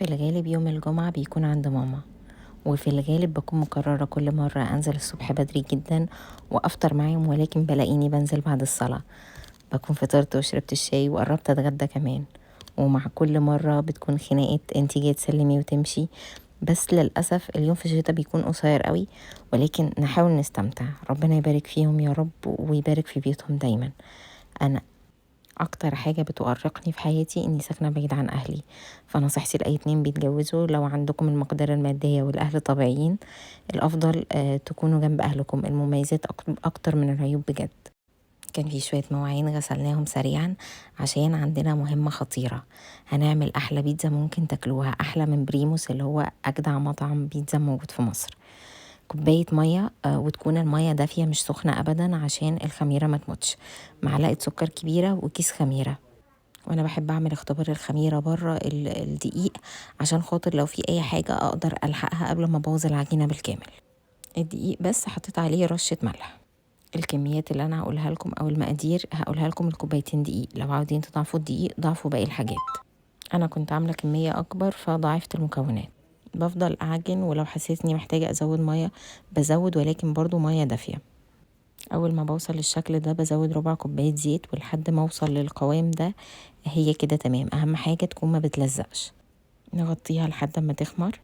في الغالب يوم الجمعة بيكون عند ماما، وفي الغالب بكون مقررة كل مرة أنزل الصبح بدري جدا وأفطر معاهم، ولكن بلاقيني بنزل بعد الصلاة. بكون فطرت وشربت الشاي وقربت أتغدى كمان، ومع كل مرة بتكون خناقة انتي جاي تسلمي وتمشي. بس للأسف اليوم في الشتا بيكون قصير قوي، ولكن نحاول نستمتع. ربنا يبارك فيهم يا رب ويبارك في بيوتهم دايما. أنا اكتر حاجة بتؤرقني في حياتي اني ساكنة بعيد عن اهلي، فنصيحتي لاي اتنين بيتجوزوا لو عندكم المقدرة المادية والاهل طبيعيين، الافضل تكونوا جنب اهلكم. المميزات اكتر من العيوب بجد. كان في شوية مواعين غسلناهم سريعا عشان عندنا مهمة خطيرة. هنعمل احلى بيتزا ممكن تاكلوها، احلى من بريموس اللي هو اجدع مطعم بيتزا موجود في مصر. كوباية مية وتكون المية دافية مش سخنة أبدا عشان الخميرة ما تموتش. معلقة سكر كبيرة وكيس خميرة. وانا بحب اعمل اختبار الخميرة بره الدقيق عشان خاطر لو في اي حاجة اقدر الحقها قبل ما ابوظ العجينة بالكامل. الدقيق بس حطيت عليه رشة ملح. الكميات اللي انا هقولها لكم او المقادير هقولها لكم الكوبايتين دقيق، لو عاوزين تضعفوا الدقيق ضعفوا باقي الحاجات. انا كنت عاملة كمية اكبر فضاعفت المكونات. بفضل اعجن، ولو حسيت اني محتاجة ازود مية بزود، ولكن برضو مية دافية. اول ما بوصل للشكل ده بزود ربع كوباية زيت، ولحد ما اوصل للقوام ده هي كده تمام. اهم حاجة تكون ما بتلزقش. نغطيها لحد ما تخمر.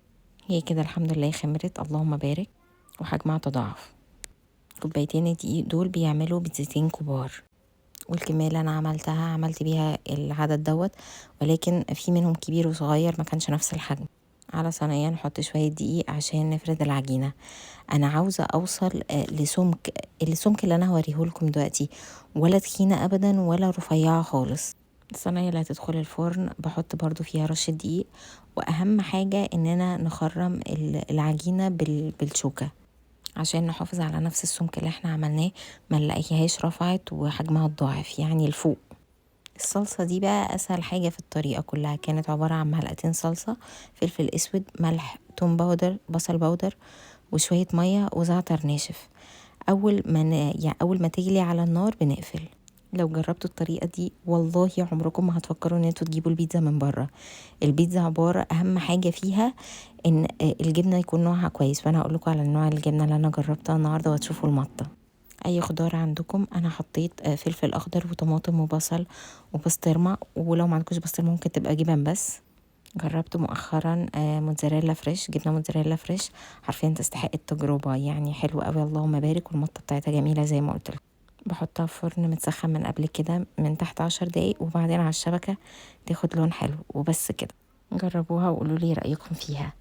هي كده الحمد لله خمرت، اللهم بارك. وحجمها تضاعف. كوبايتين الدقيق دول بيعملوا بيتزتين كبار، والكمية اللي انا عملت بيها العدد دوت، ولكن في منهم كبير وصغير ما كانش نفس الحجم. على صينية نحط شوية دقيق عشان نفرد العجينة. انا عاوزة اوصل لسمك، السمك اللي انا هوريه لكم دلوقتي، ولا تخينة ابدا ولا رفيعة خالص. الصينية اللي هتدخل الفرن بحط برضو فيها رشة دقيق، واهم حاجة اننا نخرم العجينة بالشوكة عشان نحافظ على نفس السمك اللي احنا عملناه، ما نلاقيهاش رفعت وحجمها اتضاعف يعني لفوق. الصلصة دي بقى اسهل حاجة في الطريقة كلها. كانت عبارة عن معلقتين صلصة، فلفل اسود، ملح، توم باودر، بصل باودر، وشوية مية وزعتر ناشف. اول ما تغلي على النار بنقفل. لو جربتوا الطريقة دي والله عمركم ما هتفكروا ان انتوا تجيبوا البيتزا من بره. البيتزا عبارة اهم حاجة فيها ان الجبنة يكون نوعها كويس، وانا هقول لكم على نوع الجبنة اللي انا جربتها النهاردة وهتشوفوا المطة. اي خضار عندكم، انا حطيت فلفل اخضر وطماطم وبصل وبسطرمة، ولو ما عندكوش بسطرمة ممكن تبقى جبن بس. جربت مؤخرا موتزاريلا فريش، جبنه موتزاريلا فريش، حرفيا تستحق التجربه يعني، حلوه قوي اللهم بارك، والمطه بتاعتها جميله زي ما قلت لكم. بحطها في فرن متسخن من قبل كده من تحت 10 دقايق، وبعدين على الشبكه تاخد لون حلو وبس كده. جربوها وقولوا لي رايكم فيها.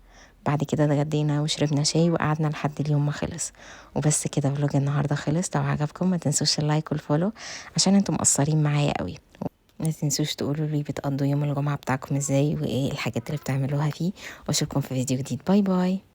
بعد كده اتغدينا وشربنا شاي وقعدنا لحد اليوم ما خلص. وبس كده فلوج النهارده خلص. لو عجبكم ما تنسوش اللايك والفولو عشان انتم مقصرين معايا قوي. ما تنسوش تقولوا لي بتقضوا يوم الجمعة بتاعكم ازاي، وايه الحاجات اللي بتعملوها فيه. واشوفكم في فيديو جديد. باي باي.